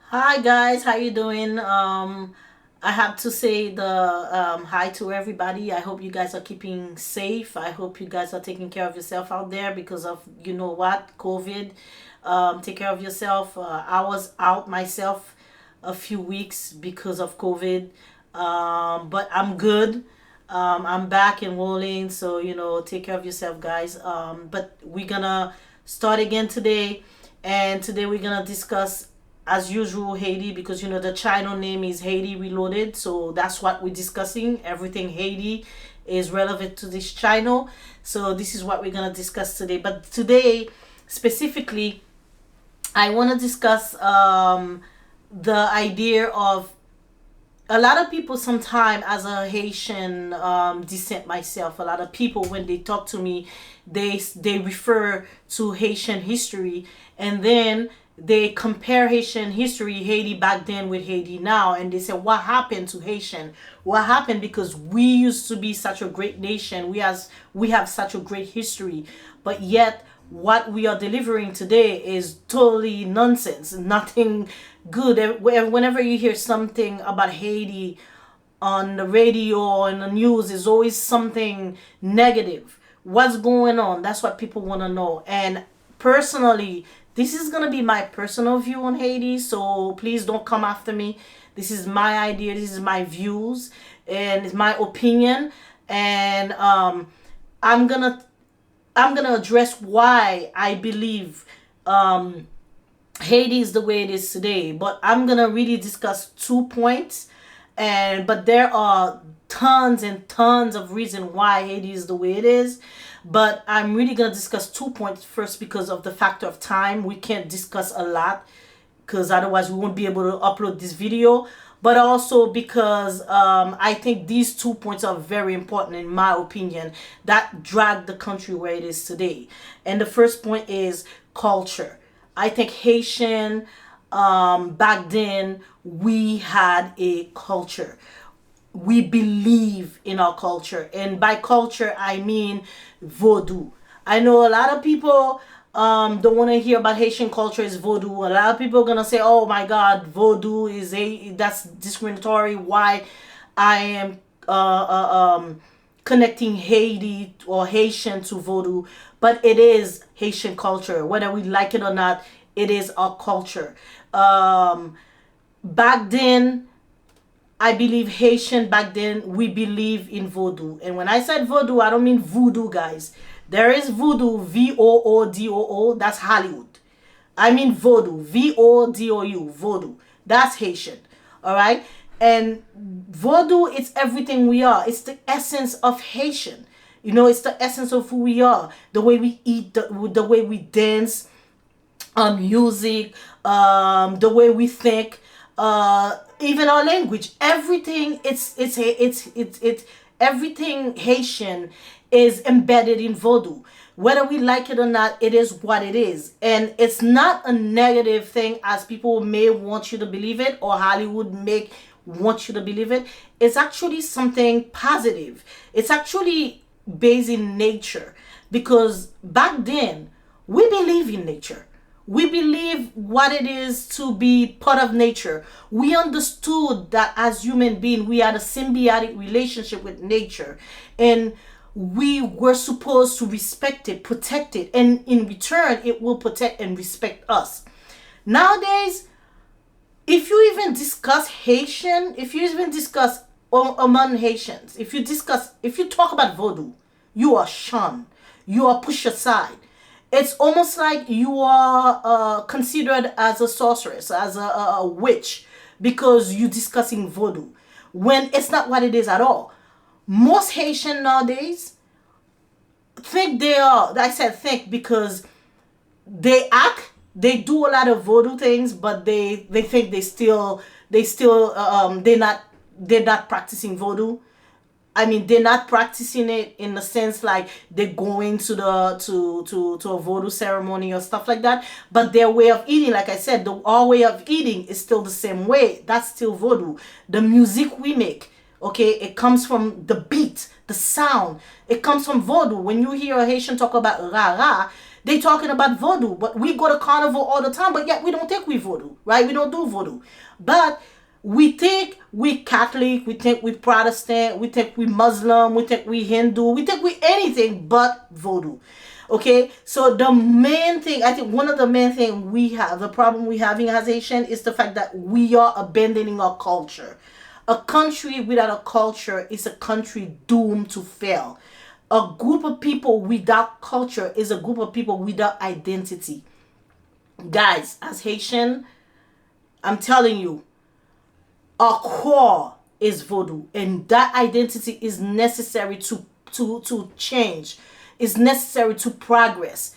Hi guys, how you doing? I have to say the hi to everybody. I hope you guys are keeping safe. I hope you guys are taking care of yourself out there because of you know what, COVID. Take care of yourself. I was out myself a few weeks because of COVID, but I'm good. I'm back and rolling, so take care of yourself, guys. But we're gonna start again today, and today we're gonna discuss as usual Haiti because the channel name is Haiti Reloaded, so that's what we're discussing. Everything Haiti is relevant to this channel, so this is what we're gonna discuss today. But today, specifically, I want to discuss the idea of a lot of people sometimes as a Haitian descent myself, a lot of people when they talk to me, they refer to Haitian history, and then they compare Haitian history, Haiti back then with Haiti now, and they say what happened to Haitian, what happened, because we used to be such a great nation, we have such a great history, but yet what we are delivering today is totally nonsense, nothing good. Whenever you hear something about Haiti on the radio or in the news, is always something negative. What's going on? That's what people want to know. And personally, this is going to be my personal view on Haiti, so please don't come after me. This is my idea, this is my views, and it's my opinion. And I'm going to I'm gonna address why I believe Haiti is the way it is today. But I'm gonna really discuss 2 points, and but there are tons and tons of reason why Haiti is the way it is. But I'm really gonna discuss 2 points first because of the factor of time. We can't discuss a lot because otherwise we won't be able to upload this video, but also because I think these 2 points are very important in my opinion that drag the country where it is today. And the first point is culture. I think Haitian, back then, we had a culture. We believe in our culture, and by culture I mean voodoo. I know a lot of people don't want to hear about Haitian culture is voodoo. A lot of people are gonna say, "Oh my God, voodoo is that's discriminatory." Why I am connecting Haiti or Haitian to voodoo, but it is Haitian culture, whether we like it or not. It is our culture. Back then, I believe Haitian back then we believe in voodoo. And when I said voodoo, I don't mean voodoo, guys. There is voodoo, VOODOO, that's Hollywood. I mean voodoo, VODOU, voodoo. That's Haitian. All right? And voodoo, it's everything we are. It's the essence of Haitian. It's the essence of who we are. The way we eat, the way we dance, music, the way we think, even our language, everything. It's everything Haitian is embedded in Vodou. Whether we like it or not, it is what it is, and it's not a negative thing as people may want you to believe it or Hollywood make want you to believe it. It's actually something positive. It's actually based in nature because back then we believe in nature. We believe what it is to be part of nature. We understood that as human beings, we had a symbiotic relationship with nature. And we were supposed to respect it, protect it, and in return, it will protect and respect us. Nowadays, if you even discuss Haitian, if you even discuss among Haitians, if you talk about voodoo, you are shunned, you are pushed aside. It's almost like you are considered as a sorceress, as a witch, because you're discussing voodoo, when it's not what it is at all. Most Haitian nowadays think they are. I said think because they do a lot of voodoo things, but they think they're not practicing voodoo. I mean, they're not practicing it in the sense like they're going to the to a voodoo ceremony or stuff like that. But their way of eating, like I said, our way of eating is still the same way. That's still voodoo. The music we make, okay, it comes from the beat, the sound. It comes from voodoo. When you hear a Haitian talk about rara, They talking about voodoo, but we go to carnival all the time, but yet we don't think we voodoo, right? We don't do voodoo. But we think we Catholic, we think we Protestant, we think we Muslim, we think we Hindu, we think we anything but voodoo. Okay, so the main thing, I think one of the main thing we have, the problem we having as Haitian is the fact that we are abandoning our culture. A country without a culture is a country doomed to fail. A group of people without culture is a group of people without identity. Guys, as Haitian, I'm telling you, our core is voodoo, and that identity is necessary to change. It's necessary to progress.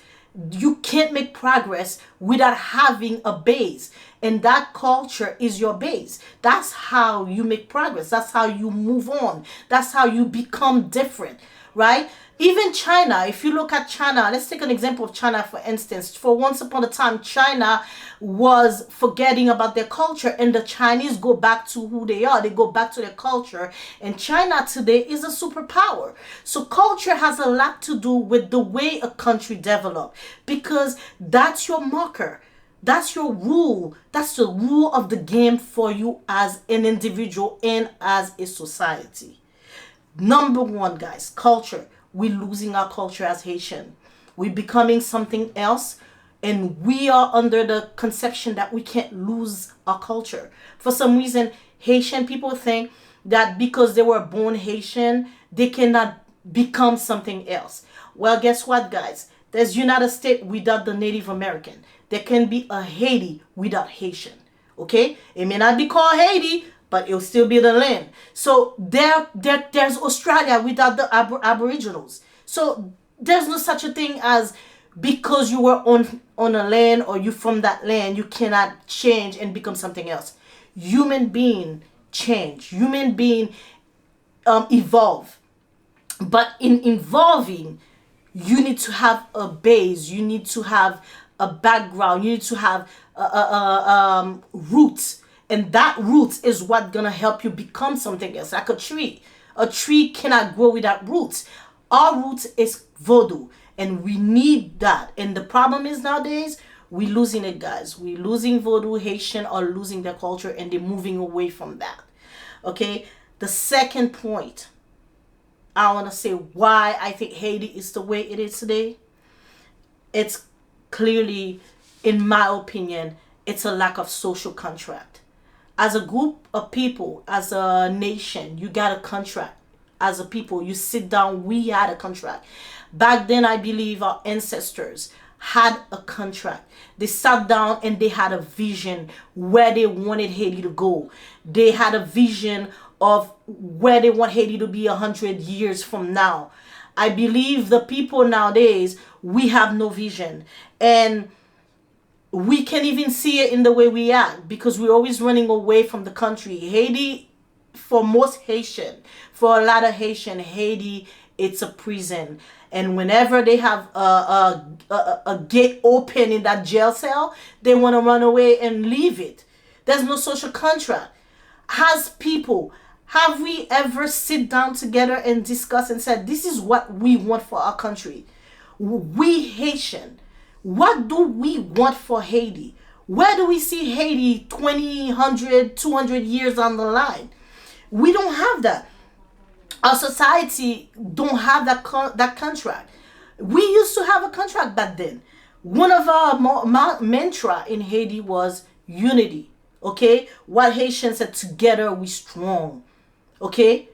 You can't make progress without having a base, and that culture is your base. That's how you make progress. That's how you move on. That's how you become different, right? Even China, if you look at China, let's take an example of China, for instance. For once upon a time, China was forgetting about their culture, and the Chinese go back to who they are. They go back to their culture, and China today is a superpower. So culture has a lot to do with the way a country developed, because that's your marker. That's your rule. That's the rule of the game for you as an individual and as a society. Number one, guys, culture. We're losing our culture as Haitian. We're becoming something else, and we are under the conception that we can't lose our culture. For some reason, Haitian people think that because they were born Haitian, they cannot become something else. Well, guess what, guys? There's United States without the Native American. There can be a Haiti without Haitian. Okay? It may not be called Haiti, but it'll still be the land. So there's Australia without the Aboriginals. So there's no such a thing as because you were on a land or you from that land, you cannot change and become something else. Human being change. Human being evolve. But in evolving, you need to have a base. You need to have a background. You need to have roots, and that root is what gonna help you become something else. Like a tree. A tree cannot grow without roots. Our roots is voodoo, and we need that. And the problem is nowadays we're losing it, guys. We're losing voodoo. Haitian are losing their culture, and they're moving away from that. Okay. The second point, I want to say why I think Haiti is the way it is today. It's clearly, in my opinion, it's a lack of social contract. As a group of people, as a nation, you got a contract. As a people, you sit down, we had a contract. Back then, I believe our ancestors had a contract. They sat down and they had a vision where they wanted Haiti to go. They had a vision of where they want Haiti to be 100 years from now. I believe the people nowadays, we have no vision. And we can even see it in the way we act, because we're always running away from the country. Haiti, for most Haitian, for a lot of Haitian, Haiti, it's a prison. And whenever they have a gate open in that jail cell, they want to run away and leave it. There's no social contract. As people, have we ever sit down together and discuss and said, this is what we want for our country? We Haitian, what do we want for Haiti? Where do we see Haiti 20, 100, 200 years on the line? We don't have that. Our society don't have that contract. We used to have a contract back then. One of our mantra in Haiti was unity. Okay? What Haitians said, together we strong. Okay?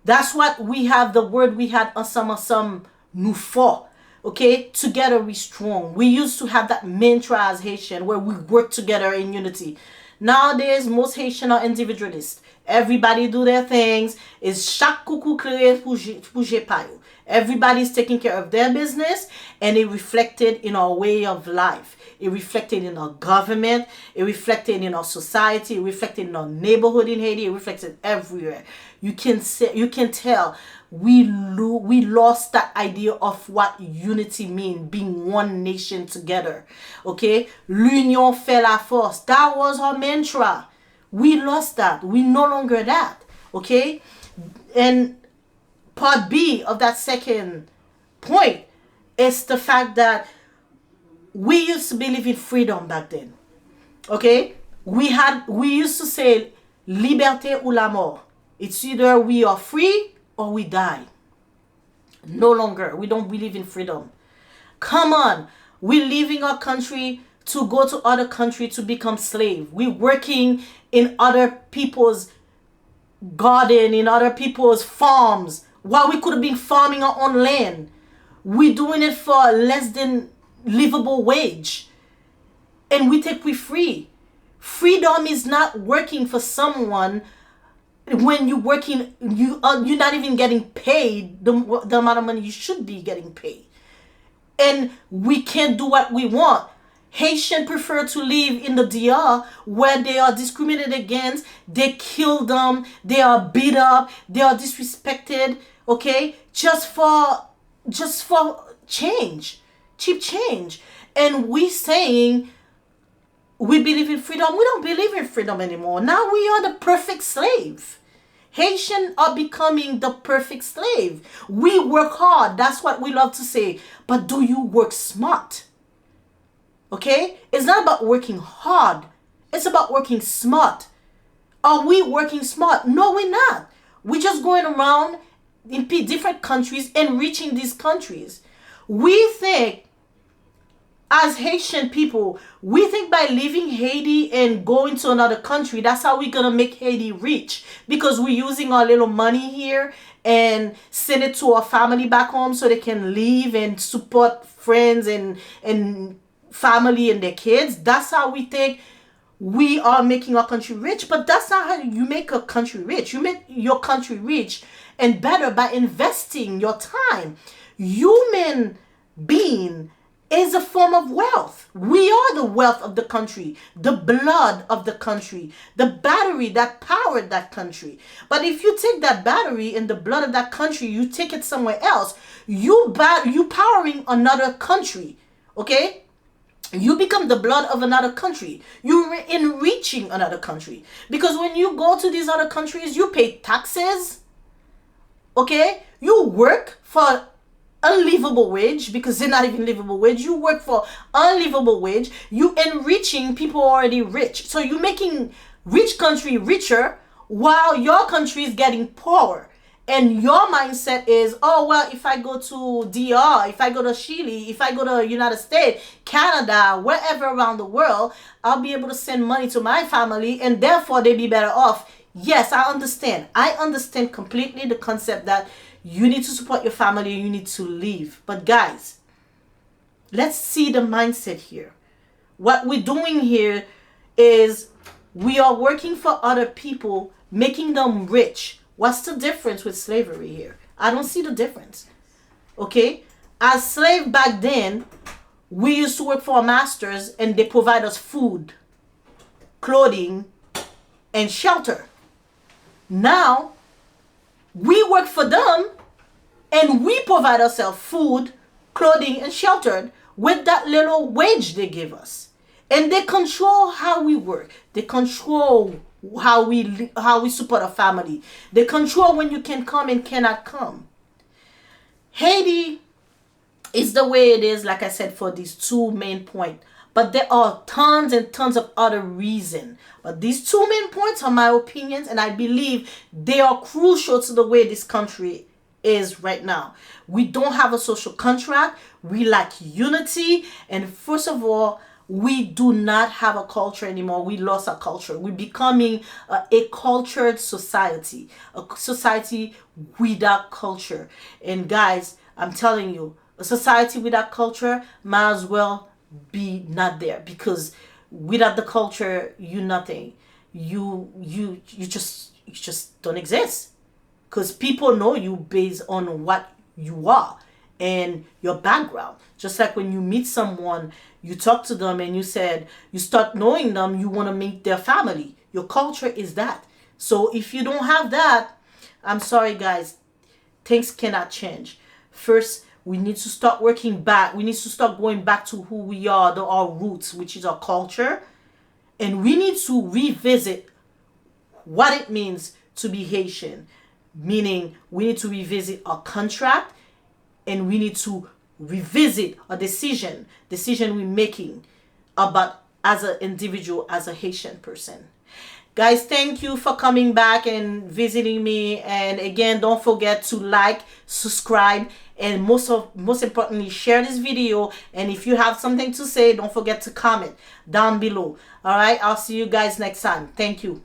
That's what we have, the word we had, some nous fort. Okay, together we strong. We used to have that mantra as Haitian where we work together in unity. Nowadays, most Haitian are individualists. Everybody do their things. It's chaque coucou créé pour jépayo. Everybody's taking care of their business, and it reflected in our way of life. It reflected in our government. It reflected in our society. It reflected in our neighborhood in Haiti. It reflected everywhere. You can tell we lost that idea of what unity means, being one nation together. Okay, l'union fait la force. That was our mantra. We lost that. We no longer that. Okay, and part B of that second point is the fact that We used to believe in freedom back then. Okay? We used to say liberté ou la mort. It's either we are free or we die. No longer. We don't believe in freedom. Come on. We're leaving our country to go to other country to become slave. We're working in other people's garden, in other people's farms, while we could have been farming our own land. We're doing it for less than livable wage. And we think we're free. Freedom is not working for someone when you're working, you're not even getting paid the amount of money you should be getting paid. And we can't do what we want. Haitians prefer to live in the DR where they are discriminated against, they kill them, they are beat up, they are disrespected, okay? Just for change, cheap change. And we saying we believe in freedom. We don't believe in freedom anymore. Now we are the perfect slave. Haitians are becoming the perfect slave. We work hard. That's what we love to say. But do you work smart? Okay? It's not about working hard. It's about working smart. Are we working smart? No, we're not. We're just going around in different countries and reaching these countries. We think, as Haitian people, we think by leaving Haiti and going to another country, that's how we're gonna make Haiti rich, because we're using our little money here and send it to our family back home so they can live and support friends and family and their kids. That's how we think we are making our country rich. But that's not how you make a country rich. You make your country rich and better by investing your time. Human being is a form of wealth. We are the wealth of the country, the blood of the country, the battery that powered that country. But if you take that battery and the blood of that country, you take it somewhere else, you powering another country, okay? You become the blood of another country. You're enriching another country. Because when you go to these other countries, you pay taxes, okay? You work for unlivable wage, because they're not even livable wage. You work for unlivable wage. You enriching people already rich. So you're making rich country richer while your country is getting poorer. And your mindset is, oh, well, if I go to DR, if I go to Chile, if I go to United States, Canada, wherever around the world, I'll be able to send money to my family and therefore they be better off. Yes, I understand. I understand completely the concept that you need to support your family and you need to leave. But guys, let's see the mindset here. What we're doing here is we are working for other people, making them rich. What's the difference with slavery here? I don't see the difference. Okay? As slave back then, we used to work for our masters and they provide us food, clothing, and shelter. Now, we work for them and we provide ourselves food, clothing, and shelter with that little wage they give us. And they control how we work. They control how we support our family. They control when you can come and cannot come. Haiti is the way it is, like I said, for these two main points. But there are tons and tons of other reasons. But these two main points are my opinions, and I believe they are crucial to the way this country is right now. We don't have a social contract. We lack unity. And first of all, we do not have a culture anymore. We lost our culture. We're becoming a cultured society, a society without culture. And guys, I'm telling you, a society without culture might as well be not there, because without the culture, you're nothing. You just don't exist, because people know you based on what you are and your background. Just like when you meet someone, you talk to them and you start knowing them, you want to meet their family. Your culture is that. So if you don't have that, I'm sorry guys, things cannot change. First, we need to start working back. We need to start going back to who we are, our roots, which is our culture. And we need to revisit what it means to be Haitian. Meaning, we need to revisit our contract, and we need to revisit a decision we're making about as an individual, as a Haitian person. Guys, thank you for coming back and visiting me. And again, don't forget to like, subscribe, and most importantly, share this video. And if you have something to say, don't forget to comment down below. All right, I'll see you guys next time. Thank you.